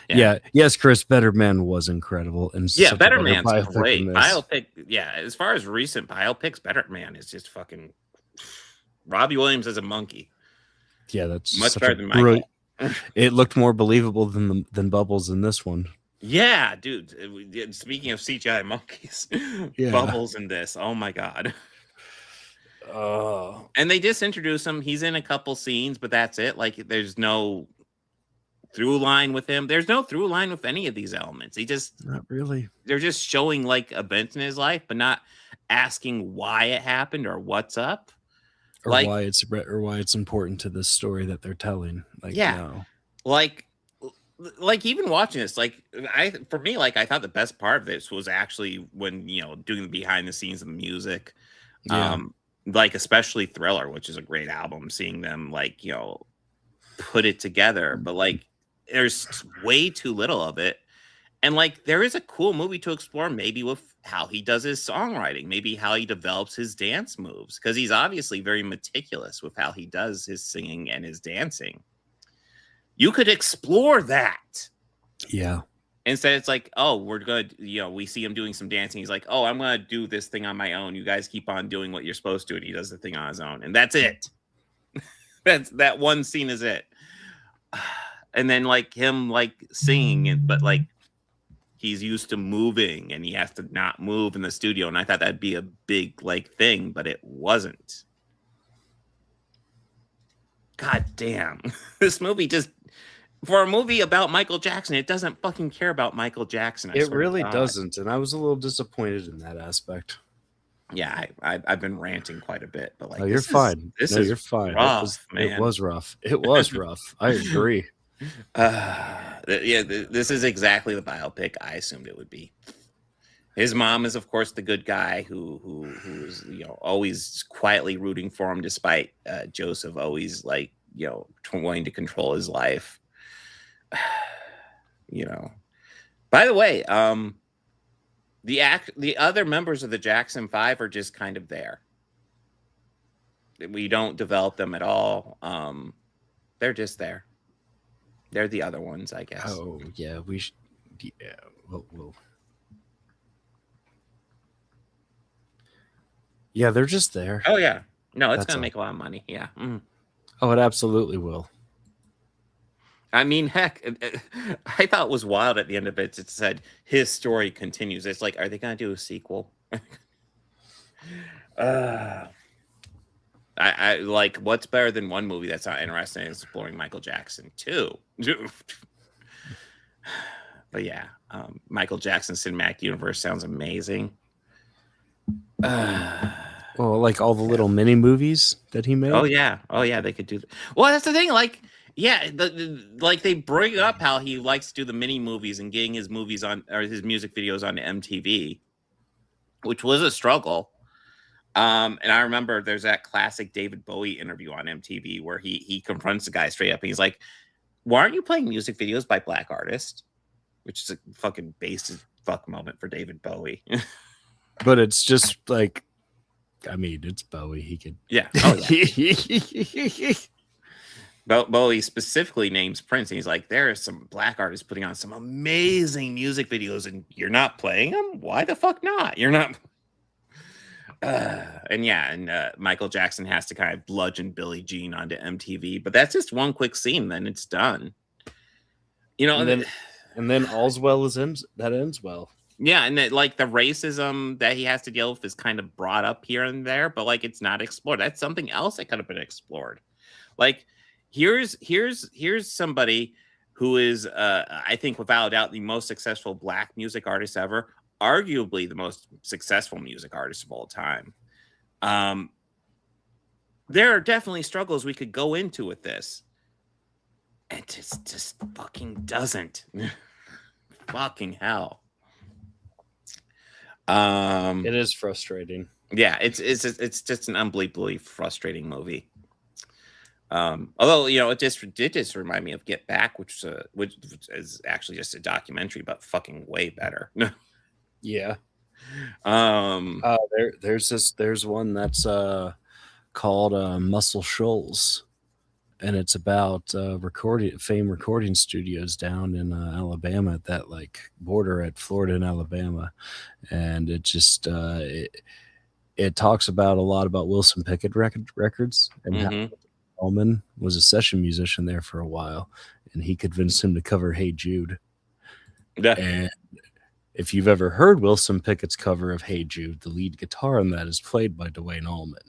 Yeah.
yes, Chris, Better Man was incredible, and
Yeah,
such a
Better
better
Man's
biopic
great.
than this.
Biopic, yeah. As far as recent biopics, Better Man is just fucking Robbie Williams as a monkey.
Yeah, that's
Much
such
better
a
than Michael.
brilliant- It looked more believable than Bubbles in this one.
Yeah, dude. Speaking of CGI monkeys,
Yeah.
Bubbles in this. Oh my god. And they just introduce him. He's in a couple scenes, but that's it. Like, there's no through line with him. There's no through line with any of these elements.
Not really.
They're just showing like events in his life, but not asking why it happened or what's up.
Or
Like,
why it's important to the story that they're telling. Like,
Yeah.
no.
like even watching this, like, for me, like, I thought the best part of this was actually when, you know, doing the behind the scenes of the music.
Yeah.
Like, especially Thriller, which is a great album, seeing them, like, you know, put it together, but like, there's way too little of it. And like, there is a cool movie to explore, maybe with how he does his songwriting, maybe how he develops his dance moves, because he's obviously very meticulous with how he does his singing and his dancing. You could explore that.
Yeah.
Instead, it's like, oh, we're good. You know, we see him doing some dancing. He's like, oh, I'm going to do this thing on my own. You guys keep on doing what you're supposed to. And he does the thing on his own. And that's it. That one scene is it. And then like him like singing it, but like he's used to moving and he has to not move in the studio. And I thought that'd be a big like thing, but it wasn't. God damn. This movie just, for a movie about Michael Jackson, it doesn't fucking care about Michael Jackson. I
It
swear to
really
God.
doesn't, and I was a little disappointed in that aspect.
Yeah, I've been ranting quite a bit, but like,
Oh, you're fine.
You're
fine.
rough,
It
man.
was rough. It was rough. I agree.
This is exactly the biopic I assumed it would be. His mom is, of course, the good guy who's, you know, always quietly rooting for him, despite Joseph always, like, you know, wanting to control his life. You know. By the way, the other members of the Jackson 5 are just kind of there. We don't develop them at all. They're just there. They're the other ones, I guess.
Oh yeah, we should. Yeah, we'll. Yeah, they're just there.
Oh yeah, no, it's
That's
gonna
all.
make a lot of money. Yeah. Mm.
Oh, it absolutely will.
I mean, heck, I thought it was wild at the end of it. It said his story continues. It's like, are they gonna do a sequel? I like, what's better than one movie that's not interested in exploring Michael Jackson? 2. But yeah, Michael Jackson Cinematic Universe sounds amazing.
Well, like all the little mini movies that he made.
Oh yeah, they could do that. Well, that's the thing. Like, yeah, like they bring up how he likes to do the mini movies and getting his movies on, or his music videos on MTV, which was a struggle. And I remember there's that classic David Bowie interview on MTV where he confronts the guy straight up and he's like, "Why aren't you playing music videos by black artists?" Which is a fucking basic fuck moment for David Bowie.
But it's just like, I mean, it's Bowie. He could.
Yeah. Oh, yeah. Bowie specifically names Prince, and he's like, there are some black artists putting on some amazing music videos, and you're not playing them? Why the fuck not? You're not. And Michael Jackson has to kind of bludgeon Billie Jean onto MTV, but that's just one quick scene, then it's done. You know,
and then all's well as ends well.
yeah, and that like the racism that he has to deal with is kind of brought up here and there, but like it's not explored. That's something else that could have been explored. Like here's somebody who is I think without a doubt the most successful Black music artist ever, arguably the most successful music artist of all time. There are definitely struggles we could go into with this. And it just fucking doesn't. Fucking hell.
It is frustrating.
Yeah, it's just an unbelievably frustrating movie. Although it did just remind me of Get Back, which is actually just a documentary, but fucking way better.
Yeah. There's one that's called Muscle Shoals, and it's about famed recording studios down in Alabama at that like border at Florida and Alabama, and it just it talks about a lot about Wilson Pickett records and how Allman was a session musician there for a while, and he convinced him to cover Hey Jude.
Yeah.
And if you've ever heard Wilson Pickett's cover of Hey Jude, the lead guitar on that is played by Dwayne Allman.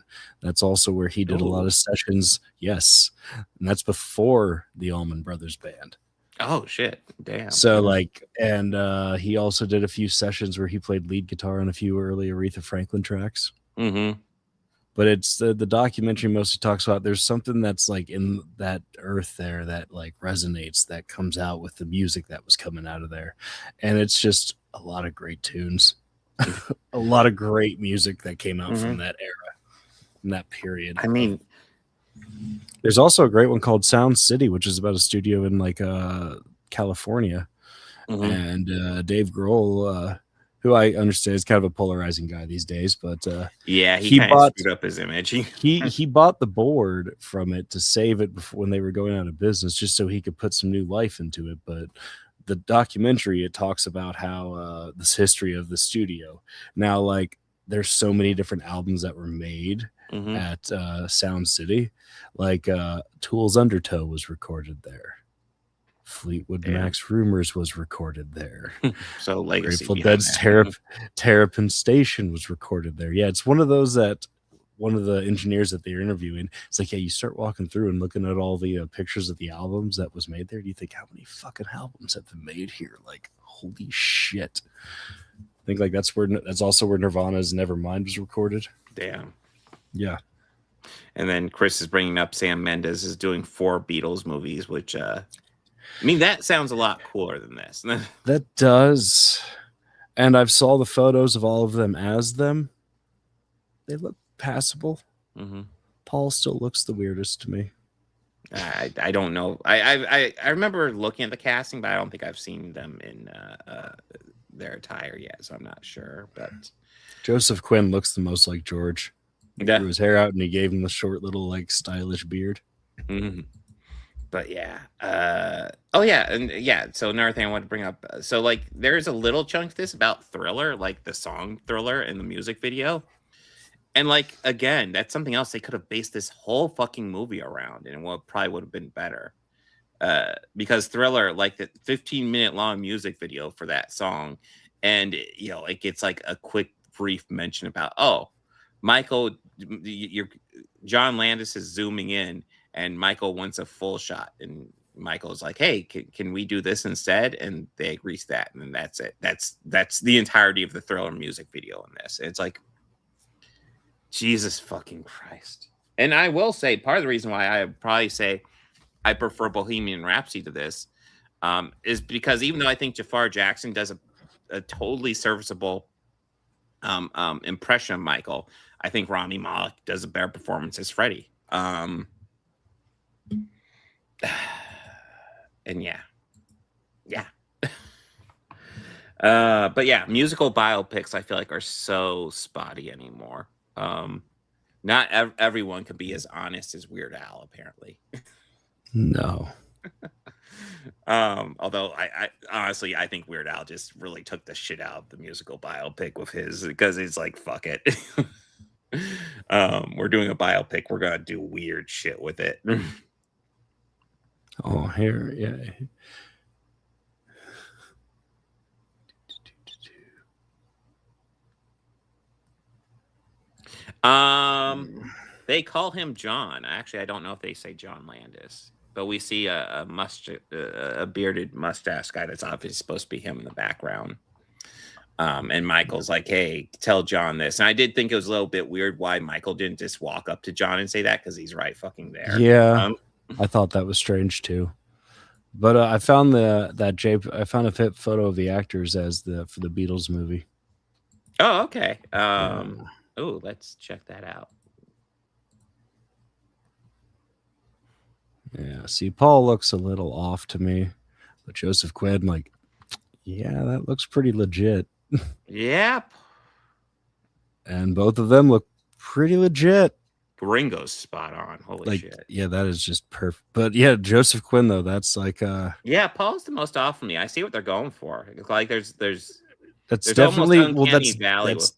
That's also where he did a lot of sessions. Yes. And that's before the Allman Brothers Band.
Oh, shit. Damn.
So, like, and he also did a few sessions where he played lead guitar on a few early Aretha Franklin tracks.
Mm-hmm.
But it's the documentary mostly talks about there's something that's like in that earth there that like resonates, that comes out with the music that was coming out of there. And it's just a lot of great tunes, a lot of great music that came out from that era, in that period.
I mean,
there's also a great one called Sound City, which is about a studio in like California. And Dave Grohl, who I understand is kind of a polarizing guy these days, but
yeah, he kind of screwed up his image.
he bought the board from it to save it before, when they were going out of business, just so he could put some new life into it. But the documentary, it talks about how this history of the studio. Now, like, there's so many different albums that were made at Sound City. Like Tool's Undertow was recorded there. Fleetwood Mac's Rumors was recorded there.
So legacy.
Grateful Dead's Terrapin Station was recorded there. Yeah, it's one of those that one of the engineers that they're interviewing, it's like, yeah, you start walking through and looking at all the pictures of the albums that was made there. Do you think, how many fucking albums have been made here? Like, holy shit. I think like that's also where Nirvana's Nevermind was recorded.
Damn.
Yeah.
And then Chris is bringing up Sam Mendes is doing 4 Beatles movies, which I mean, that sounds a lot cooler than this.
That does. And I've saw the photos of all of them as them. They look passable. Paul still looks the weirdest to me.
I don't know. I remember looking at the casting, but I don't think I've seen them in their attire yet, so I'm not sure. But
Joseph Quinn looks the most like George. He grew his hair out and he gave him the short little like stylish beard.
But yeah. Oh yeah, and yeah. So another thing I wanted to bring up. So like, there's a little chunk of this about Thriller, like the song Thriller in the music video. And like, again, that's something else they could have based this whole fucking movie around, and what probably would have been better. Because Thriller, like the 15-minute long music video for that song, and it gets like a quick brief mention about, oh, Michael, John Landis is zooming in, and Michael wants a full shot, and Michael's like, hey, can we do this instead? And they agree to that, and that's it. That's the entirety of the Thriller music video in this. It's like, Jesus fucking Christ. And I will say, part of the reason why I would probably say I prefer Bohemian Rhapsody to this is because even though I think Jafar Jackson does a totally serviceable impression of Michael, I think Rami Malek does a better performance as Freddie. And yeah. But yeah, musical biopics I feel like are so spotty anymore. Not everyone can be as honest as Weird Al, apparently.
No.
Although I honestly, I think Weird Al just really took the shit out of the musical biopic with his, because he's like, fuck it. We're doing a biopic. We're going to do weird shit with it.
Oh, here. Yeah.
They call him John. Actually, I don't know if they say John Landis, but we see a bearded mustache guy that's obviously supposed to be him in the background. And Michael's like, "Hey, tell John this." And I did think it was a little bit weird why Michael didn't just walk up to John and say that, because he's right fucking there.
Yeah, I thought that was strange too. But I found I found a fit photo of the actors for the Beatles movie.
Oh, okay. Oh, let's check that out.
Yeah, see, Paul looks a little off to me, but Joseph Quinn, like, yeah, that looks pretty legit.
Yep.
And both of them look pretty legit.
Ringo's spot on. Holy shit.
Yeah, that is just perfect. But yeah, Joseph Quinn though, that's like
yeah, Paul's the most off for me. I see what they're going for. It's like there's
that's definitely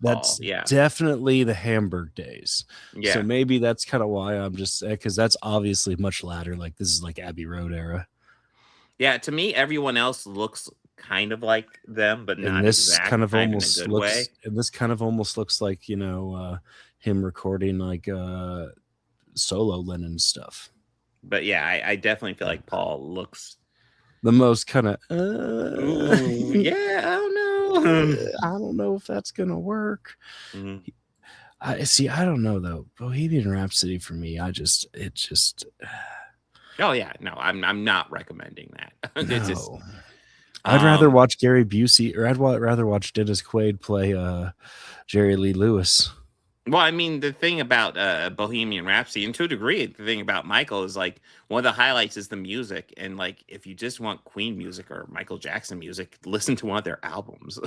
that's
yeah, definitely the Hamburg days.
Yeah.
So maybe that's kind of why I'm just, because that's obviously much latter. Like this is like Abbey Road era.
Yeah, to me, everyone else looks kind of like them, but not
and this
exact,
kind of
in a
almost
good
looks
way.
And this kind of almost looks like, him recording like solo Lennon stuff.
But yeah, I definitely feel like Paul looks
the most kind of
yeah, I don't know.
I don't know if that's gonna work.
Mm-hmm.
I don't know though. Bohemian Rhapsody for me, oh
yeah, no, I'm not recommending that. It's just,
I'd rather watch Gary Busey, or I'd rather watch Dennis Quaid play Jerry Lee Lewis.
Well, I mean, the thing about Bohemian Rhapsody, and to a degree, the thing about Michael is like one of the highlights is the music. And like, if you just want Queen music or Michael Jackson music, listen to one of their albums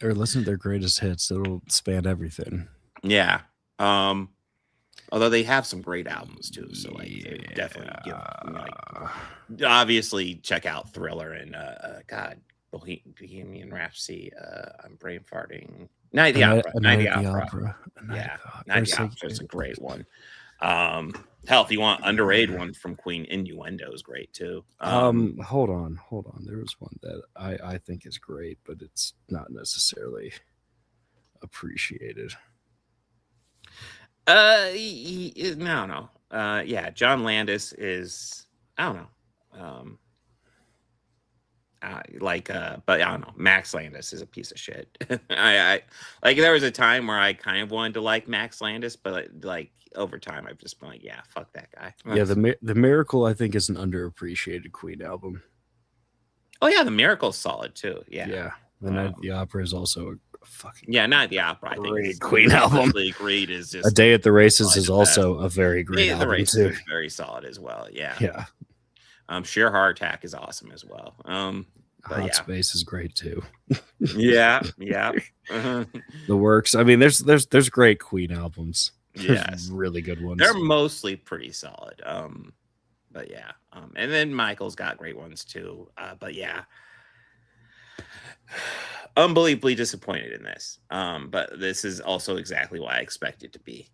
or listen to their greatest hits. It'll span everything.
Yeah. Although they have some great albums too. So like, definitely obviously check out Thriller and Bohemian Rhapsody. I'm brain farting. Night of the Opera. Yeah, Night of the Opera is a great one. Hell, if you want underrated one from Queen, Innuendo is great too.
Hold on. There was one that I think is great, but it's not necessarily appreciated.
No. Yeah, John Landis is, I don't know. But I don't know. Max Landis is a piece of shit. I like, there was a time where I kind of wanted to like Max Landis, but like over time I've just been like, yeah, fuck that guy.
Yeah, the Miracle I think is an underappreciated Queen album.
Oh yeah, the Miracle's solid too. Yeah.
Yeah. The Night of the Opera is also a fucking
Night of the Opera. I think
great Queen album.
Agreed is just
A Day at the Races is also a very great album.
The Races
too.
is very solid as well. Yeah.
Yeah.
Sheer Heart Attack is awesome as well.
Hot Space is great too.
Yeah.
The Works. I mean, there's great Queen albums.
Yes,
really good ones.
They're mostly pretty solid. But yeah. And then Michael's got great ones too. But yeah. Unbelievably disappointed in this. But this is also exactly why I expect it to be.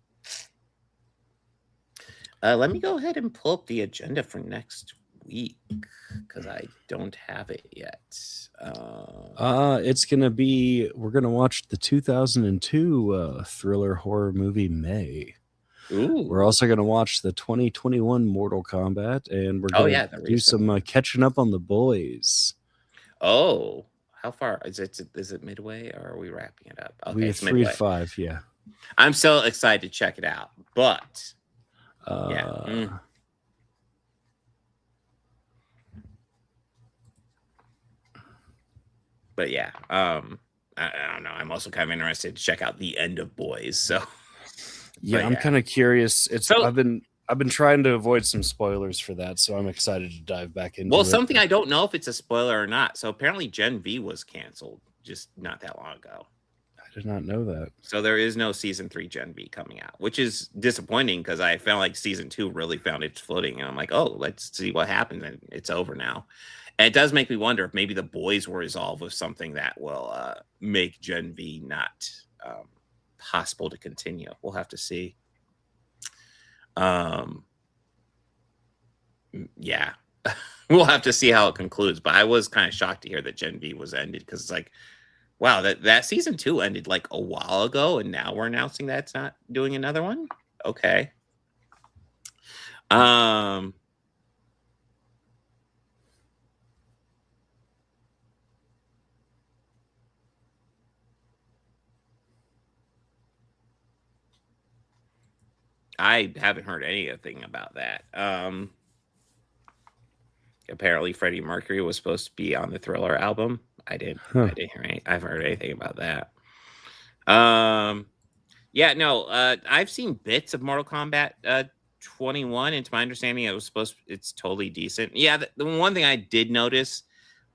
Let me go ahead and pull up the agenda for next week because I don't have it yet.
It's gonna be, we're gonna watch the 2002 thriller horror movie May.
Ooh.
We're also gonna watch the 2021 Mortal Kombat, and we're gonna do some catching up on The Boys.
Oh, how far is it? Is it midway or are we wrapping it up? Okay,
we have
it's
3 to 5. Yeah,
I'm so excited to check it out, but But yeah, I don't know. I'm also kind of interested to check out the end of Boys. So
yeah, I'm kind of curious. I've been trying to avoid some spoilers for that, so I'm excited to dive back into.
Well, something I don't know if it's a spoiler or not. So apparently, Gen V was canceled just not that long ago.
I did not know that. So
there is no season 3 Gen V coming out, which is disappointing because I felt like season 2 really found its footing, and I'm like, oh, let's see what happens, and it's over now. And it does make me wonder if maybe the Boys will resolve with something that will make Gen V not possible to continue. We'll have to see. Yeah, we'll have to see how it concludes. But I was kind of shocked to hear that Gen V was ended because it's like Wow, that season 2 ended like a while ago, and now we're announcing that it's not doing another one. Okay. I haven't heard anything about that. Apparently Freddie Mercury was supposed to be on the Thriller album. I didn't hear any. I've heard anything about that. Yeah, no, I've seen bits of Mortal Kombat 21, and to my understanding, it's totally decent. Yeah, the one thing I did notice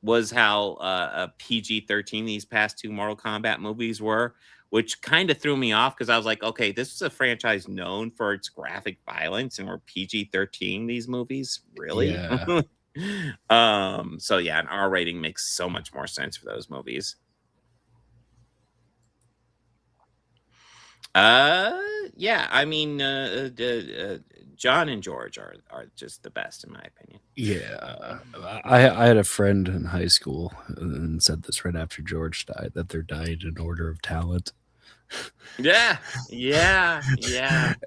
was how PG-13 these past 2 Mortal Kombat movies were, which kind of threw me off because I was like, okay, this is a franchise known for its graphic violence, and we're PG-13 these movies, really?
Yeah.
So yeah, an R rating makes so much more sense for those movies. Yeah, I mean, John and George are just the best in my opinion.
Yeah, I had a friend in high school and said this right after George died, that they're died in order of talent.
Yeah.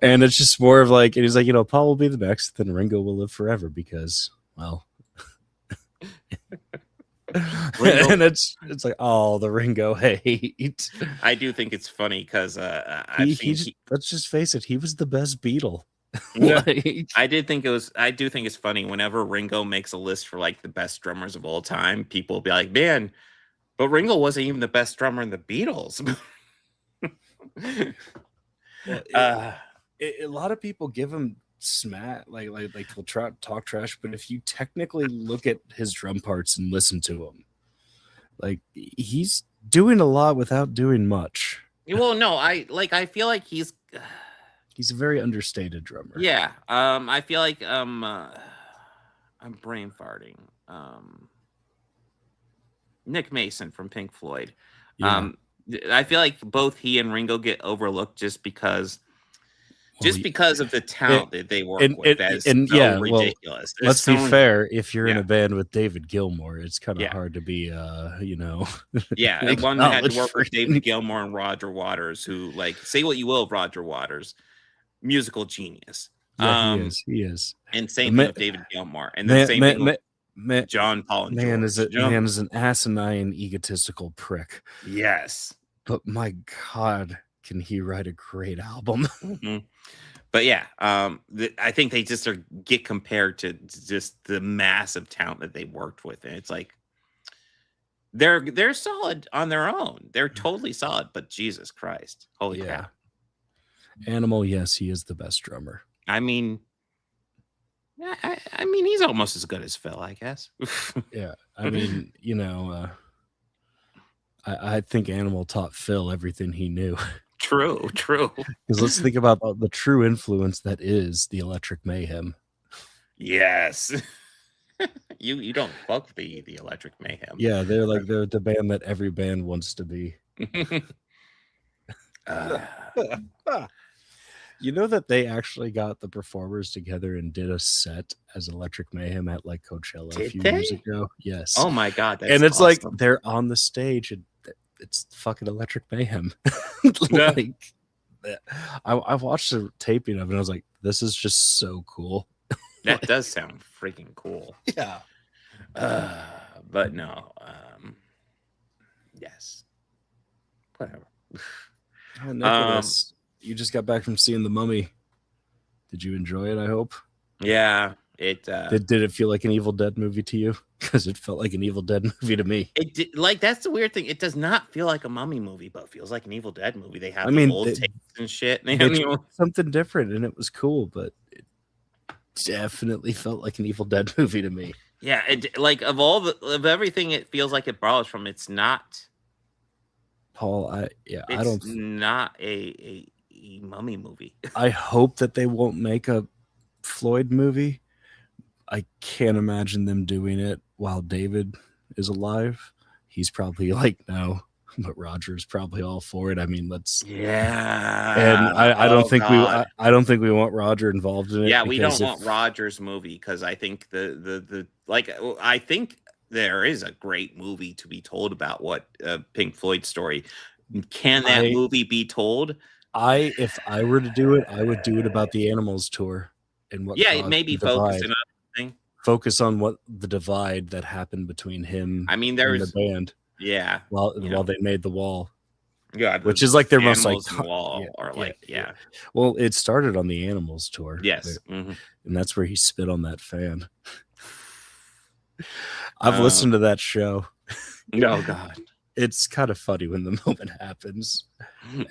And it's just more of like, and he's like, Paul will be the next, then Ringo will live forever because, well. And it's like, oh, the Ringo hate.
I do think it's funny because
let's just face it, he was the best Beatle.
Yeah. I do think it's funny whenever Ringo makes a list for like the best drummers of all time, people will be like, man, but Ringo wasn't even the best drummer in the Beatles.
A lot of people give him smack, like will talk trash, but if you technically look at his drum parts and listen to him, like he's doing a lot without doing much.
Well, no, I feel like he's
a very understated drummer.
Yeah. I feel like I'm brain farting. Nick Mason from Pink Floyd.
Yeah.
I feel like both he and Ringo get overlooked just because of the talent that they work with. That's so ridiculous.
Let's be fair. If you're in a band with David Gilmour, it's kind of hard to be,
Yeah, and one that had to work with David Gilmour and Roger Waters, who, like, say what you will of Roger Waters, musical genius.
Yeah, he is.
And same thing with David Gilmour, and the same thing with John Paul and
man
George.
Man is an asinine, egotistical prick.
Yes,
but my God, can he write a great album?
Mm-hmm. But yeah, I think they just get compared to just the massive talent that they worked with, and it's like they're solid on their own. They're totally solid, but Jesus Christ, holy crap!
Animal, yes, he is the best drummer.
I mean, he's almost as good as Phil, I guess.
Yeah, I mean, I think Animal taught Phil everything he knew.
True.
Because let's think about the true influence that is the Electric Mayhem.
Yes. you don't fuck the Electric Mayhem.
Yeah, they're the band that every band wants to be. You know that they actually got the performers together and did a set as Electric Mayhem at like Coachella a few years ago. Yes.
Oh my God.
And it's awesome. Like they're on the stage and it's fucking Electric Mayhem. Like, I watched the taping of it and I was like, this is just so cool.
That does sound freaking cool.
Yeah.
But no. Yes. Whatever.
Nicholas, you just got back from seeing The Mummy. Did you enjoy it, I hope?
Yeah. It
did it feel like an Evil Dead movie to you? Because it felt like an Evil Dead movie to me.
It did, like, that's the weird thing. It does not feel like a Mummy movie, but it feels like an Evil Dead movie. They have old tapes and shit.
Something different, and it was cool, but it definitely felt like an Evil Dead movie to me.
Yeah, of everything, it feels like it borrows from. It's not.
Paul, I don't.
Not a Mummy movie.
I hope that they won't make a Floyd movie. I can't imagine them doing it while David is alive. He's probably like, no, but Roger's probably all for it. I mean, let's.
Yeah.
And I don't think I don't think we want Roger involved in it.
Yeah, we don't want Roger's movie because I think I think there is a great movie to be told about what Pink Floyd story. Can that movie be told?
If I were to do it, I would do it about the Animals tour and what
Yeah,
caused
maybe
the divide.
focusing on thing.
Focus on what the divide that happened between him
I mean,
and
there's
the band
yeah.
while
know.
they made the wall.
Yeah,
which is like their most like
wall or like yeah.
Well, it started on the Animals tour.
Yes,
and that's where he spit on that fan. I've listened to that show.
Oh God,
it's kind of funny when the moment happens.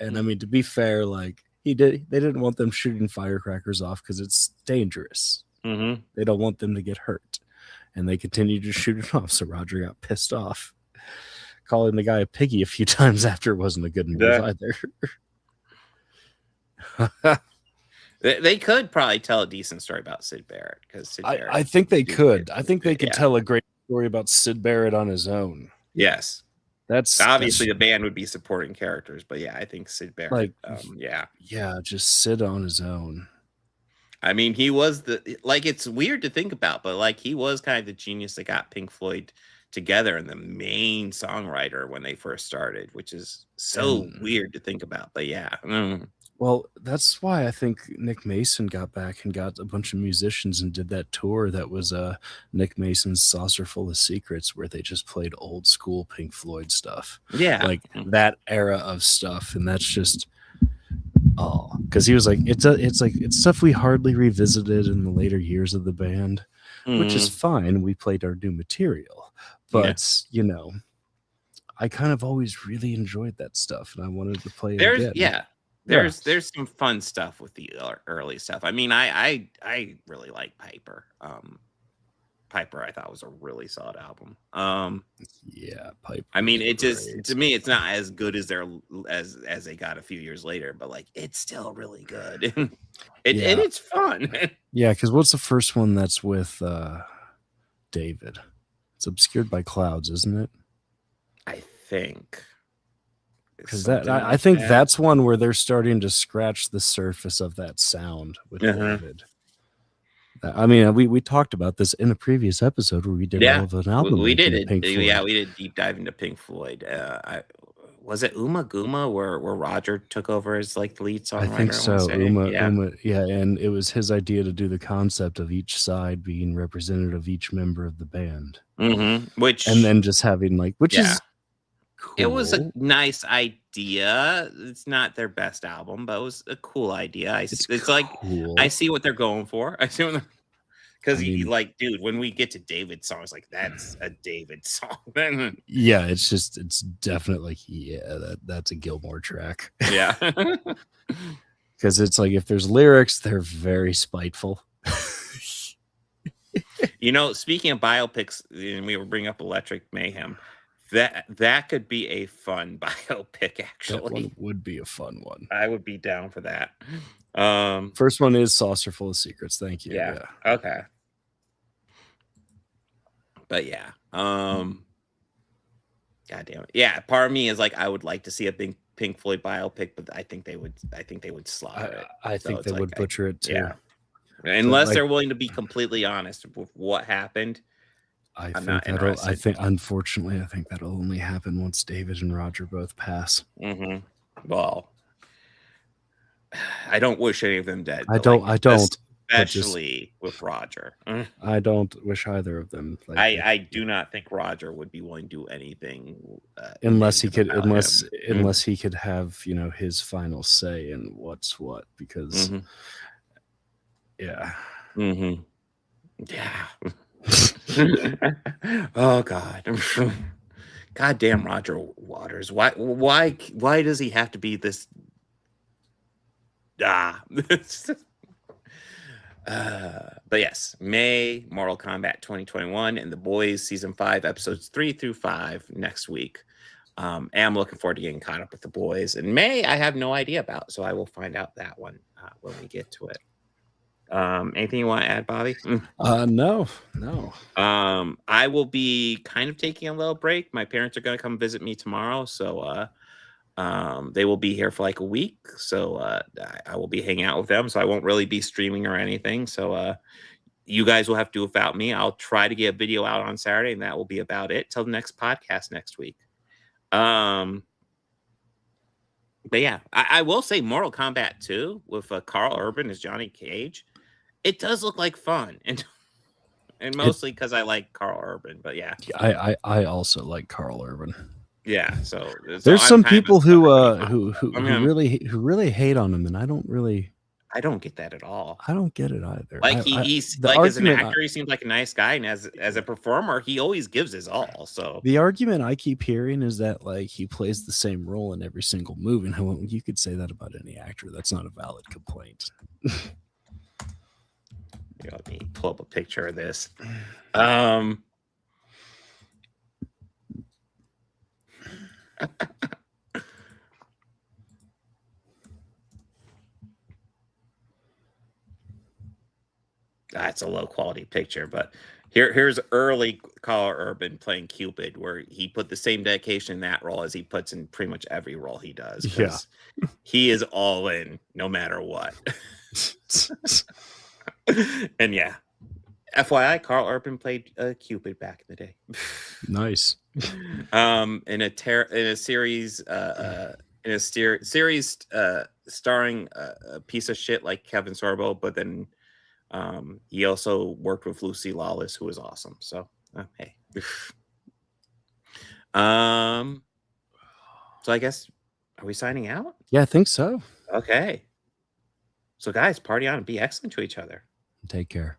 And I mean, to be fair, like they didn't want them shooting firecrackers off because it's dangerous. They don't want them to get hurt, and they continued to shoot it off. So Roger got pissed off, calling the guy a piggy a few times after it wasn't a good move either.
They could probably tell a decent story about Syd Barrett because
I think they could. I think they could tell a great story about Syd Barrett on his own.
Yes,
that's
obviously the band would be supporting characters, but yeah, I think Syd Barrett.
Like,
just
sit on his own.
I mean, he was it's weird to think about, but like he was kind of the genius that got Pink Floyd together and the main songwriter when they first started, which is so weird to think about. But yeah.
Well, that's why I think Nick Mason got back and got a bunch of musicians and did that tour that was Nick Mason's Saucer Full of Secrets, where they just played old school Pink Floyd stuff.
Yeah.
Like that era of stuff. And that's just because he was like, it's stuff we hardly revisited in the later years of the band, which is fine. We played our new material. But I kind of always really enjoyed that stuff and I wanted to play it again.
Yeah. There's some fun stuff with the early stuff. I mean, I really like Piper. Piper, I thought was a really solid album.
Piper.
I mean, it just to me, it's not as good as as they got a few years later, but like it's still really good. And it's fun.
Yeah, because what's the first one that's with David? It's Obscured by Clouds, isn't it?
I think.
Because I think that's one where they're starting to scratch the surface of that sound with David. I mean, we talked about this in a previous episode where we did all of an album.
We did it. Yeah, we did deep dive into Pink Floyd. Was it Uma Guma where Roger took over as like the lead songwriter?
I think so. Uma, and it was his idea to do the concept of each side being representative of each member of the band, and then just having is. Cool.
It was a nice idea. It's not their best album, but it was a cool idea. It's like I see what they're going for. I see what because dude, when we get to David's songs, like that's a David song.
Yeah, it's definitely that's a Gilmore track.
Yeah,
because it's like if there's lyrics, they're very spiteful.
Speaking of biopics, and we were bringing up Electric Mayhem. That could be a fun biopic, actually.
That one would be a fun one.
I would be down for that.
First one is Saucer Full of Secrets. Thank you.
Yeah. Okay. But yeah. God damn it. Yeah. Part of me is like, I would like to see a big Pink Floyd biopic, but I think they would slaughter it.
I think they would butcher it too.
Yeah. Unless they're willing to be completely honest with what happened.
I think unfortunately, I think that'll only happen once David and Roger both pass.
Well, I don't wish any of them dead.
I don't.
Especially with Roger.
I don't wish either of them.
I do not think Roger would be willing to do anything
unless he could have his final say in what's what, because yeah.
Oh God. God damn Roger Waters. Why does he have to be this but yes, May, Mortal Kombat 2021, and The Boys Season 5, Episodes 3 through 5 next week. And I'm looking forward to getting caught up with The Boys. And May, I have no idea about, so I will find out that one when we get to it. Anything you want to add, Bobby?
No.
I will be kind of taking a little break. My parents are going to come visit me tomorrow, so they will be here for like a week. So I will be hanging out with them. So I won't really be streaming or anything. So you guys will have to do without me. I'll try to get a video out on Saturday, and that will be about it till the next podcast next week. But yeah, I will say Mortal Kombat 2 with Carl Urban as Johnny Cage. It does look like fun, and mostly because I like Carl Urban. But yeah,
I also like Carl Urban.
yeah. So
There's
I'm
some
kind of
people
a-
who
I mean,
really hate on him, and I don't
get that at all.
I don't get it either.
Like he's
the
like as an
argument
actor, he seems like a nice guy, and as a performer, he always gives his all. So
the argument I keep hearing is that like he plays the same role in every single movie. And you could say that about any actor. That's not a valid complaint.
let me pull up a picture of this. That's a low quality picture, but here's early Carl Urban playing Cupid, where he put the same dedication in that role as he puts in pretty much every role he does. 'Cause he is all in no matter what. And yeah, FYI, Carl Urban played Cupid back in the day.
Nice.
In a series starring a piece of shit like Kevin Sorbo, but then he also worked with Lucy Lawless, who was awesome. So hey. So I guess, are we signing out?
Yeah, I think so.
Okay. So guys, party on and be excellent to each other.
Take care.